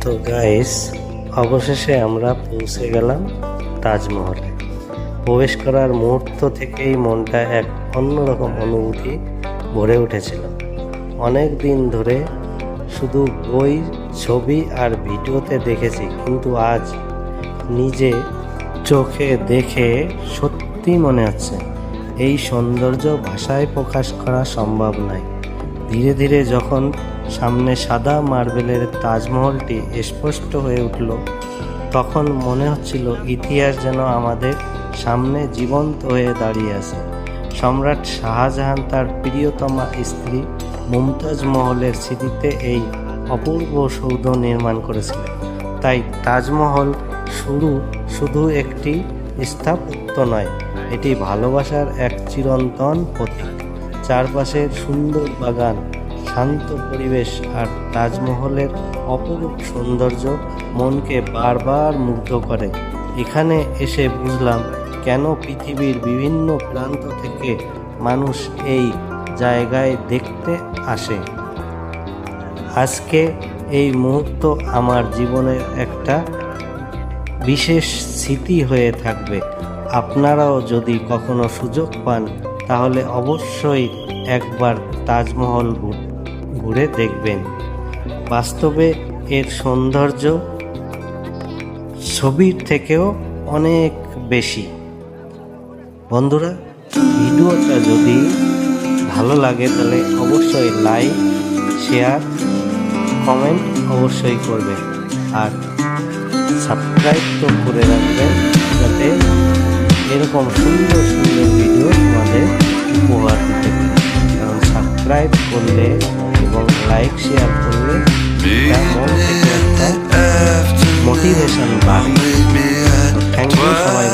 তো গাইস, অবশেষে আমরা পৌঁছে গেলাম তাজমহলে। প্রবেশ করার মুহূর্ত থেকেই মনটা এক অন্যরকম অনুভূতি ভরে উঠেছিল। অনেক দিন ধরে শুধু বই, ছবি আর ভিডিওতে দেখেছি, কিন্তু আজ নিজে চোখে দেখে সত্যি মনে হচ্ছে এই সৌন্দর্য ভাষায় প্রকাশ করা সম্ভব নয়। ধীরে ধীরে যখন সামনে সাদা মার্বেলের তাজমহলটি স্পষ্ট হয়ে উঠল, তখন মনে হচ্ছিল ইতিহাস যেন আমাদের সামনে জীবন্ত হয়ে দাঁড়িয়ে আছে। সম্রাট শাহজাহান তার প্রিয়তমা স্ত্রী মুমতাজ মহলের স্মৃতিতে এই অপূর্ব সৌধ নির্মাণ করেছিলেন। তাই তাজমহল শুধু একটি স্থাপত্য নয়, এটি ভালোবাসার এক চিরন্তন প্রতীক। চারপাশের সুন্দর বাগান, শান্ত পরিবেশ আর তাজমহলের অপরূপ সৌন্দর্য মনকে বারবার মুগ্ধ করে। এখানে এসে বুঝলাম কেন পৃথিবীর বিভিন্ন প্রান্ত থেকে মানুষ এই জায়গায় দেখতে আসে। আজকে এই মুহূর্ত আমার জীবনের একটা বিশেষ স্মৃতি হয়ে থাকবে। আপনারাও যদি কখনো সুযোগ পান, তাহলে অবশ্যই একবার তাজমহল ঘুরে দেখবেন। বাস্তবে এর সৌন্দর্য ছবির থেকেও অনেক বেশি। বন্ধুরা, ভিডিওটা যদি ভালো লাগে তাহলে অবশ্যই লাইক, শেয়ার, কমেন্ট অবশ্যই করবেন, আর সাবস্ক্রাইব তো করে রাখবেন, যাতে এরকম সুন্দর সুন্দর ভিডিও তোমাদের উপহার দিতে পারি। কারণ সাবস্ক্রাইব করলে এবং লাইক শেয়ার করলে মন থেকে একটা মোটিভেশন বাড়ে। থ্যাংক ইউ সবাই।